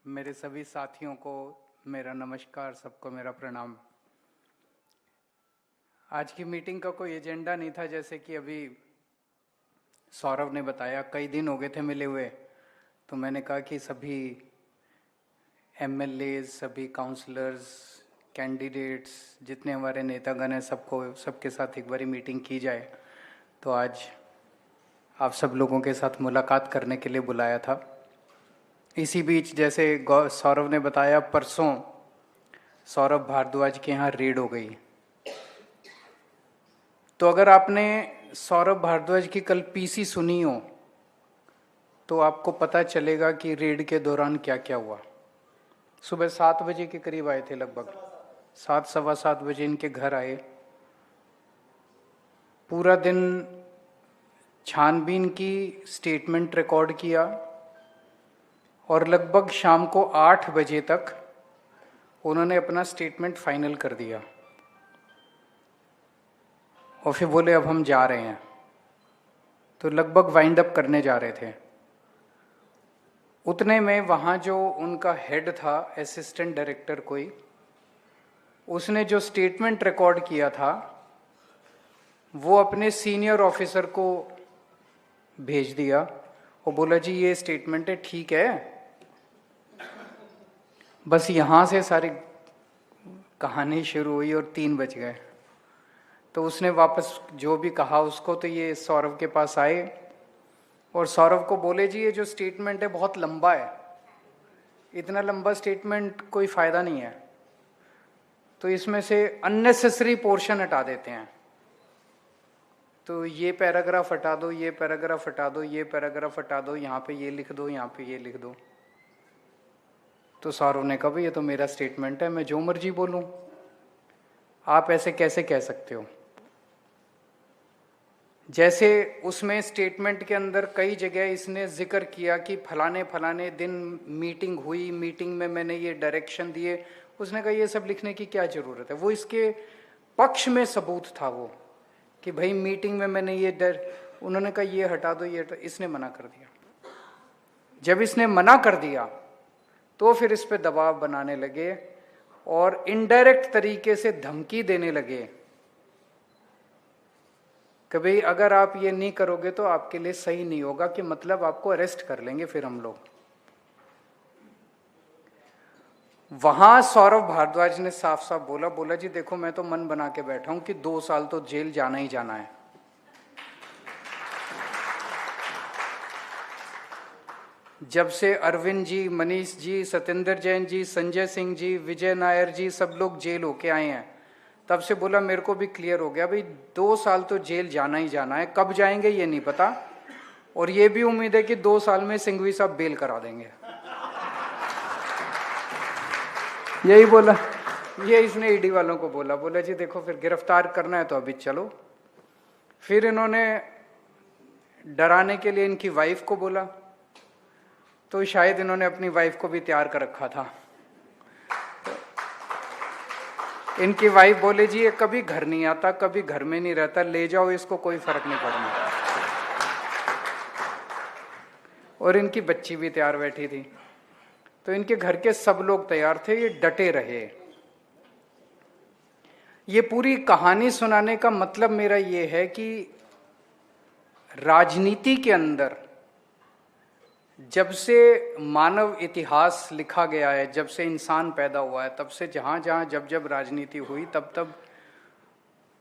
मेरे सभी साथियों को मेरा नमस्कार, सबको मेरा प्रणाम। आज की मीटिंग का कोई एजेंडा नहीं था, जैसे कि अभी सौरभ ने बताया। कई दिन हो गए थे मिले हुए, तो मैंने कहा कि सभी एमएलए, सभी काउंसलर्स, कैंडिडेट्स, जितने हमारे नेतागण हैं, सबके साथ एक बारी मीटिंग की जाए। तो आज आप सब लोगों के साथ मुलाकात करने के लिए बुलाया था। इसी बीच जैसे सौरभ ने बताया, परसों सौरभ भारद्वाज के यहाँ रेड हो गई। तो अगर आपने सौरभ भारद्वाज की कल पीसी सुनी हो तो आपको पता चलेगा कि रेड के दौरान क्या क्या हुआ। सुबह 7 बजे के करीब आए थे, लगभग 7 सवा 7 बजे इनके घर आए। पूरा दिन छानबीन की, स्टेटमेंट रिकॉर्ड किया और लगभग शाम को 8 बजे तक उन्होंने अपना स्टेटमेंट फाइनल कर दिया और फिर बोले अब हम जा रहे हैं। तो लगभग वाइंड अप करने जा रहे थे। उतने में वहाँ जो उनका हेड था, असिस्टेंट डायरेक्टर कोई, उसने जो स्टेटमेंट रिकॉर्ड किया था वो अपने सीनियर ऑफिसर को भेज दिया और बोला जी ये स्टेटमेंट है, ठीक है। बस यहाँ से सारी कहानी शुरू हुई और 3 बज गए। तो उसने वापस जो भी कहा उसको, तो ये सौरभ के पास आए और सौरभ को बोले जी ये जो स्टेटमेंट है बहुत लंबा है, इतना लंबा स्टेटमेंट कोई फायदा नहीं है, तो इसमें से अननेसेसरी पोर्शन हटा देते हैं। तो ये पैराग्राफ हटा दो, ये पैराग्राफ हटा दो, ये पैराग्राफ हटा दो, यहाँ पे ये लिख दो, यहाँ पे ये लिख दो। तो सौरभ ने कहा भाई ये तो मेरा स्टेटमेंट है, मैं जो मर्जी बोलूं, आप ऐसे कैसे कह सकते हो। जैसे उसमें स्टेटमेंट के अंदर कई जगह इसने जिक्र किया कि फलाने फलाने दिन मीटिंग हुई, मीटिंग में मैंने ये डायरेक्शन दिए। उसने कहा ये सब लिखने की क्या जरूरत है। वो इसके पक्ष में सबूत था वो कि भाई मीटिंग में मैंने ये उन्होंने कहा ये हटा दो, ये इसने मना कर दिया। जब इसने मना कर दिया तो फिर इस पे दबाव बनाने लगे और इनडायरेक्ट तरीके से धमकी देने लगे कि भाई अगर आप ये नहीं करोगे तो आपके लिए सही नहीं होगा, कि मतलब आपको अरेस्ट कर लेंगे फिर हम लोग। वहां सौरभ भारद्वाज ने साफ साफ बोला जी देखो मैं तो मन बना के बैठा हूं कि 2 साल तो जेल जाना ही जाना है। जब से अरविंद जी, मनीष जी, सत्येंद्र जैन जी, संजय सिंह जी, विजय नायर जी सब लोग जेल होके आए हैं, तब से बोला मेरे को भी क्लियर हो गया भाई 2 साल तो जेल जाना ही जाना है। कब जाएंगे ये नहीं पता, और ये भी उम्मीद है कि 2 साल में सिंघवी साहब बेल करा देंगे। यही बोला, ये इसने ईडी वालों को बोला जी देखो फिर गिरफ्तार करना है तो अभी चलो। फिर इन्होंने डराने के लिए इनकी वाइफ को बोला, तो शायद इन्होंने अपनी वाइफ को भी तैयार कर रखा था। इनकी वाइफ बोले जी ये कभी घर नहीं आता, कभी घर में नहीं रहता, ले जाओ इसको, कोई फर्क नहीं पड़ना। और इनकी बच्ची भी तैयार बैठी थी। तो इनके घर के सब लोग तैयार थे, ये डटे रहे। ये पूरी कहानी सुनाने का मतलब मेरा ये है कि राजनीति के अंदर जब से मानव इतिहास लिखा गया है, जब से इंसान पैदा हुआ है, तब से जहां जहां जब जब राजनीति हुई तब तब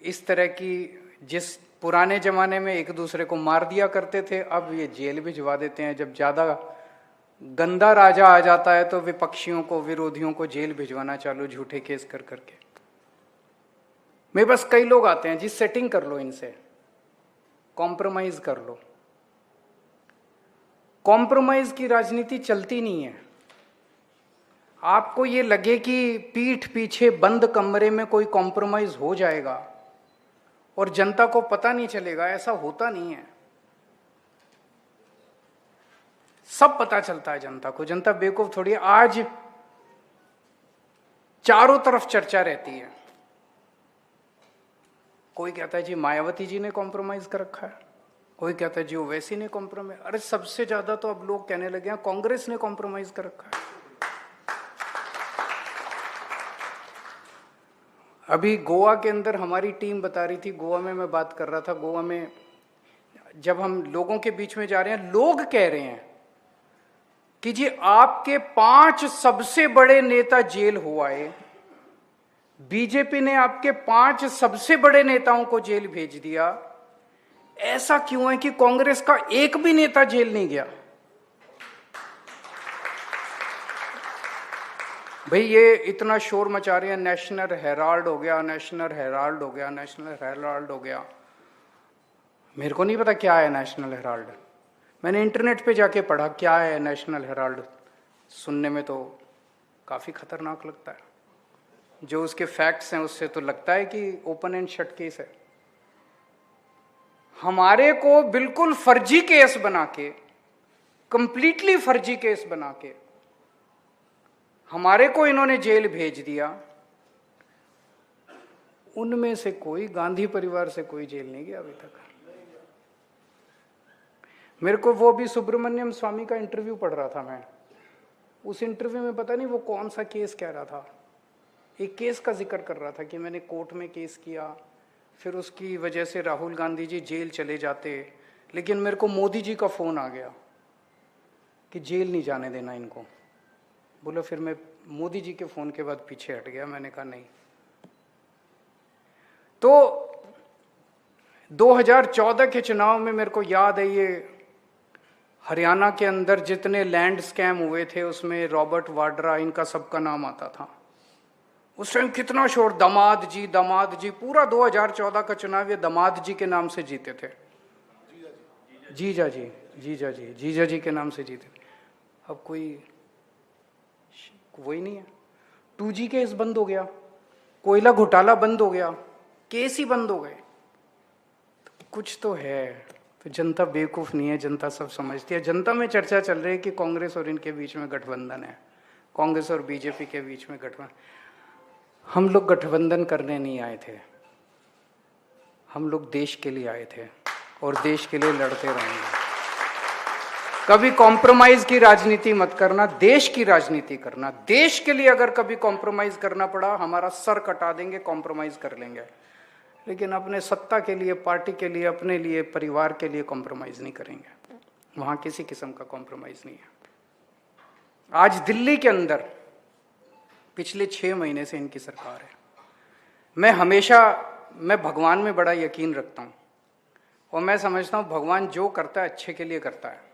इस तरह की, जिस पुराने जमाने में एक दूसरे को मार दिया करते थे, अब ये जेल भिजवा देते हैं। जब ज्यादा गंदा राजा आ जाता है तो विपक्षियों को, विरोधियों को जेल भिजवाना चालू, झूठे केस कर करके। मेरे पास कई लोग आते हैं जी सेटिंग कर लो इनसे, कॉम्प्रोमाइज कर लो। कॉम्प्रोमाइज की राजनीति चलती नहीं है। आपको ये लगे कि पीठ पीछे बंद कमरे में कोई कॉम्प्रोमाइज हो जाएगा और जनता को पता नहीं चलेगा, ऐसा होता नहीं है। सब पता चलता है जनता को, जनता बेवकूफ थोड़ी है। आज चारों तरफ चर्चा रहती है, कोई कहता है जी मायावती जी ने कॉम्प्रोमाइज कर रखा है, कोई कहता है जी ओवैसी ने कॉम्प्रोमाइज। अरे सबसे ज्यादा तो अब लोग कहने लगे हैं कांग्रेस ने कॉम्प्रोमाइज कर रखा है। अभी गोवा के अंदर हमारी टीम बता रही थी, गोवा में मैं बात कर रहा था, गोवा में जब हम लोगों के बीच में जा रहे हैं, लोग कह रहे हैं कि जी आपके 5 सबसे बड़े नेता जेल हो आए, बीजेपी ने आपके 5 सबसे बड़े नेताओं को जेल भेज दिया, ऐसा क्यों है कि कांग्रेस का एक भी नेता जेल नहीं गया? भाई ये इतना शोर मचा रहे हैं, नेशनल हेराल्ड हो गया, नेशनल हेराल्ड हो गया, नेशनल हेराल्ड हो गया। मेरे को नहीं पता क्या है नेशनल हेराल्ड, मैंने इंटरनेट पे जाके पढ़ा क्या है नेशनल हेराल्ड। सुनने में तो काफी खतरनाक लगता है, जो उसके फैक्ट्स हैं उससे तो लगता है कि ओपन एंड शट केस है। हमारे को बिल्कुल फर्जी केस बना के, कंप्लीटली फर्जी केस बना के हमारे को इन्होंने जेल भेज दिया। उनमें से कोई, गांधी परिवार से कोई जेल नहीं गया अभी तक। मेरे को वो भी सुब्रमण्यम स्वामी का इंटरव्यू पढ़ रहा था मैं, उस इंटरव्यू में पता नहीं वो कौन सा केस कह रहा था, एक केस का जिक्र कर रहा था कि मैंने कोर्ट में केस किया, फिर उसकी वजह से राहुल गांधी जी जेल चले जाते, लेकिन मेरे को मोदी जी का फोन आ गया कि जेल नहीं जाने देना इनको। बोलो, फिर मैं मोदी जी के फोन के बाद पीछे हट गया, मैंने कहा नहीं। तो 2014 के चुनाव में मेरे को याद है, ये हरियाणा के अंदर जितने लैंड स्कैम हुए थे उसमें रॉबर्ट वाड्रा, इनका सबका नाम आता था। उस टाइम कितना शोर, दामाद जी, पूरा 2014 का चुनाव ये दामाद जी के नाम से जीते थे। जीजा जी के नाम से जीते थे। अब कोई वही नहीं है। 2G केस बंद हो गया, कोयला घोटाला बंद हो गया, केस ही बंद हो गए। तो कुछ तो है। तो जनता बेवकूफ नहीं है, जनता सब समझती है। जनता में चर्चा चल रही है कि कांग्रेस और इनके बीच में गठबंधन है, कांग्रेस और बीजेपी के बीच में गठबंधन। हम लोग गठबंधन करने नहीं आए थे, हम लोग देश के लिए आए थे और देश के लिए लड़ते रहेंगे। कभी कॉम्प्रोमाइज की राजनीति मत करना, देश की राजनीति करना। देश के लिए अगर कभी कॉम्प्रोमाइज करना पड़ा, हमारा सर कटा देंगे, कॉम्प्रोमाइज कर लेंगे, लेकिन अपने सत्ता के लिए, पार्टी के लिए, अपने लिए, परिवार के लिए कॉम्प्रोमाइज नहीं करेंगे। वहां किसी किस्म का कॉम्प्रोमाइज नहीं है। आज दिल्ली के अंदर पिछले 6 महीने से इनकी सरकार है। मैं भगवान में बड़ा यकीन रखता हूं और मैं समझता हूं भगवान जो करता है अच्छे के लिए करता है।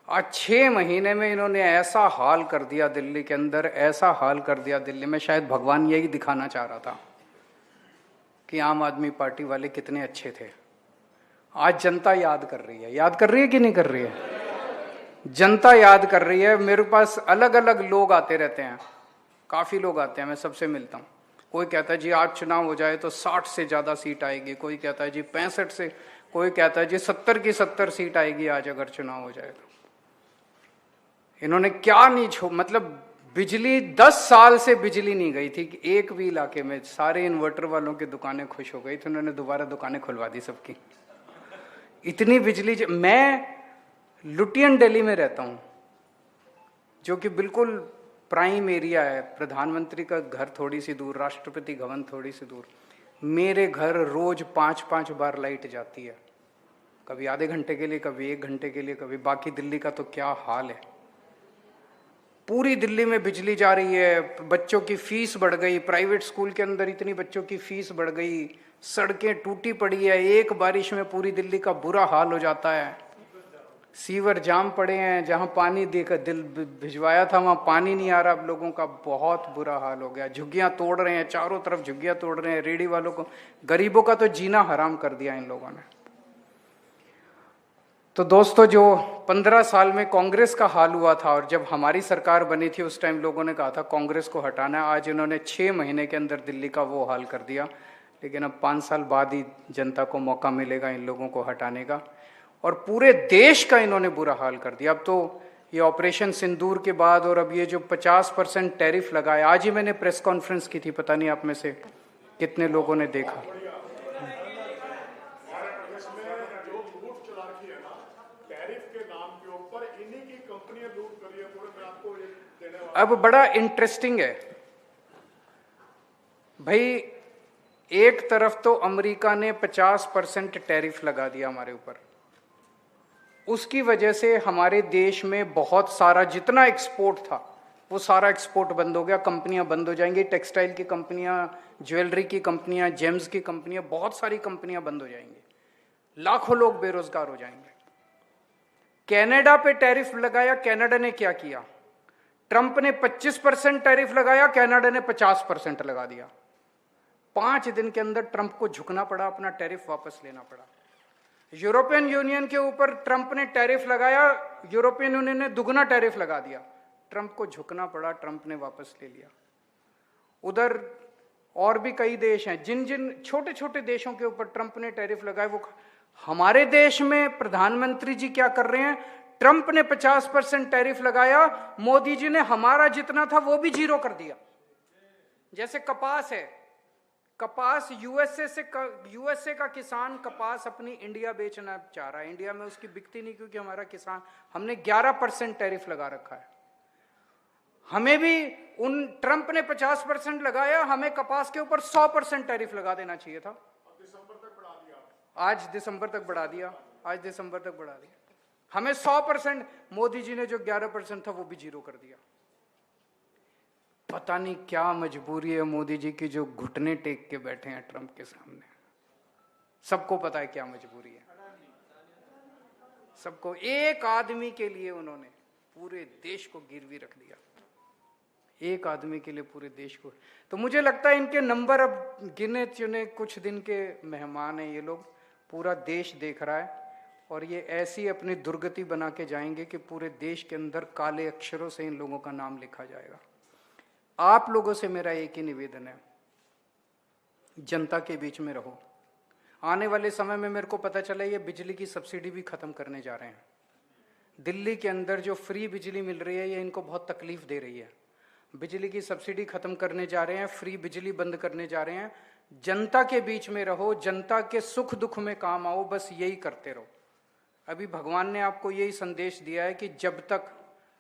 आज 6 महीने में इन्होंने ऐसा हाल कर दिया दिल्ली के अंदर, ऐसा हाल कर दिया दिल्ली में। शायद भगवान यही दिखाना चाह रहा था कि आम आदमी पार्टी वाले कितने अच्छे थे। आज जनता याद कर रही है, याद कर रही है कि नहीं कर रही है? जनता याद कर रही है। मेरे पास अलग अलग लोग आते रहते हैं, काफी लोग आते हैं, मैं सबसे मिलता हूँ। कोई कहता है जी आज चुनाव हो जाए तो 60 से ज्यादा सीट आएगी, कोई कहता है जी 65 से, कोई कहता है जी 70 की 70 सीट आएगी आज अगर चुनाव हो जाए तो। इन्होंने क्या नहीं मतलब बिजली 10 साल से बिजली नहीं गई थी कि एक भी इलाके में। सारे इन्वर्टर वालों की दुकानें खुश हो गई थी, उन्होंने दोबारा दुकानें खुलवा दी सबकी। इतनी बिजली। मैं लुटियन दिल्ली में रहता हूं, जो कि बिल्कुल प्राइम एरिया है, प्रधानमंत्री का घर थोड़ी सी दूर, राष्ट्रपति भवन थोड़ी सी दूर। मेरे घर रोज 5-5 बार लाइट जाती है, कभी आधे घंटे के लिए, कभी 1 घंटे के लिए, कभी। बाकी दिल्ली का तो क्या हाल है। पूरी दिल्ली में बिजली जा रही है। बच्चों की फीस बढ़ गई, प्राइवेट स्कूल के अंदर इतनी बच्चों की फीस बढ़ गई, सड़कें टूटी पड़ी है। एक बारिश में पूरी दिल्ली का बुरा हाल हो जाता है। सीवर जाम पड़े हैं, जहां पानी देकर दिल भिजवाया था वहां पानी नहीं आ रहा। अब लोगों का बहुत बुरा हाल हो गया। झुग्गियां तोड़ रहे हैं, चारों तरफ झुग्गियां तोड़ रहे हैं। रेडी वालों को, गरीबों का तो जीना हराम कर दिया इन लोगों ने। तो दोस्तों, जो 15 साल में कांग्रेस का हाल हुआ था और जब हमारी सरकार बनी थी उस टाइम लोगों ने कहा था कांग्रेस को हटाना है। आज इन्होंने 6 महीने के अंदर दिल्ली का वो हाल कर दिया। लेकिन अब 5 साल बाद ही जनता को मौका मिलेगा इन लोगों को हटाने का। और पूरे देश का इन्होंने बुरा हाल कर दिया। अब तो ये ऑपरेशन सिंदूर के बाद और अब ये जो 50% टैरिफ लगाया, आज ही मैंने प्रेस कॉन्फ्रेंस की थी, पता नहीं आप में से कितने लोगों ने देखा। अब बड़ा इंटरेस्टिंग है भाई, एक तरफ तो अमेरिका ने 50% टैरिफ लगा दिया हमारे ऊपर, उसकी वजह से हमारे देश में बहुत सारा जितना एक्सपोर्ट था वो सारा एक्सपोर्ट बंद हो गया, कंपनियां बंद हो जाएंगी, टेक्सटाइल की कंपनियां, ज्वेलरी की कंपनियां, जेम्स की कंपनियां, बहुत सारी कंपनियां बंद हो जाएंगी, लाखों लोग बेरोजगार हो जाएंगे। कनाडा पे टैरिफ लगाया, कनाडा ने क्या किया? ट्रंप ने 25% टैरिफ लगाया, कनाडा ने 50% लगा दिया। 5 दिन के अंदर ट्रंप को झुकना पड़ा, अपना टैरिफ वापस लेना पड़ा। यूरोपियन यूनियन के ऊपर ट्रंप ने टैरिफ लगाया, यूरोपियन यूनियन ने दुगना टैरिफ लगा दिया, ट्रंप को झुकना पड़ा, ट्रंप ने वापस ले लिया। उधर और भी कई देश हैं, जिन जिन छोटे छोटे देशों के ऊपर ट्रंप ने टैरिफ लगाए, वो हमारे देश में प्रधानमंत्री जी क्या कर रहे हैं? ट्रंप ने 50% टैरिफ लगाया, मोदी जी ने हमारा जितना था वो भी जीरो कर दिया। जैसे कपास है, कपास यूएसए का किसान कपास अपनी इंडिया बेचना चाह रहा है, इंडिया में उसकी बिकती नहीं क्योंकि हमारा किसान, हमने 11% टैरिफ लगा रखा है। हमें भी उन ट्रंप ने 50% लगाया, हमें कपास के ऊपर 100% टैरिफ लगा देना चाहिए था। आज दिसंबर तक बढ़ा दिया, आज दिसंबर तक बढ़ा दिया। हमें 100%, मोदी जी ने जो 11% था वो भी जीरो कर दिया। पता नहीं क्या मजबूरी है मोदी जी की, जो घुटने टेक के बैठे हैं ट्रंप के सामने। सबको पता है क्या मजबूरी है, सबको। एक आदमी के लिए उन्होंने पूरे देश को गिरवी रख दिया, एक आदमी के लिए पूरे देश को। तो मुझे लगता है इनके नंबर अब गिने चुने कुछ दिन के मेहमान हैं ये लोग, पूरा देश देख रहा है, और ये ऐसी अपनी दुर्गति बना के जाएंगे कि पूरे देश के अंदर काले अक्षरों से इन लोगों का नाम लिखा जाएगा। आप लोगों से मेरा एक ही निवेदन है, जनता के बीच में रहो। आने वाले समय में मेरे को पता चला ये बिजली की सब्सिडी भी खत्म करने जा रहे हैं। दिल्ली के अंदर जो फ्री बिजली मिल रही है ये इनको बहुत तकलीफ दे रही है। बिजली की सब्सिडी खत्म करने जा रहे हैं, फ्री बिजली बंद करने जा रहे हैं। जनता के बीच में रहो, जनता के सुख दुख में काम आओ, बस यही करते रहो। अभी भगवान ने आपको यही संदेश दिया है कि जब तक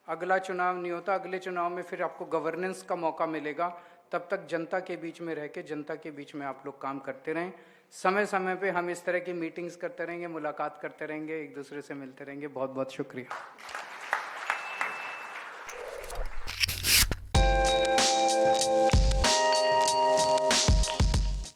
अगला चुनाव नहीं होता, अगले चुनाव में फिर आपको गवर्नेंस का मौका मिलेगा, तब तक जनता के बीच में रह के जनता के बीच में आप लोग काम करते रहें। समय समय पे हम इस तरह की मीटिंग्स करते रहेंगे, मुलाकात करते रहेंगे, एक दूसरे से मिलते रहेंगे। बहुत बहुत शुक्रिया।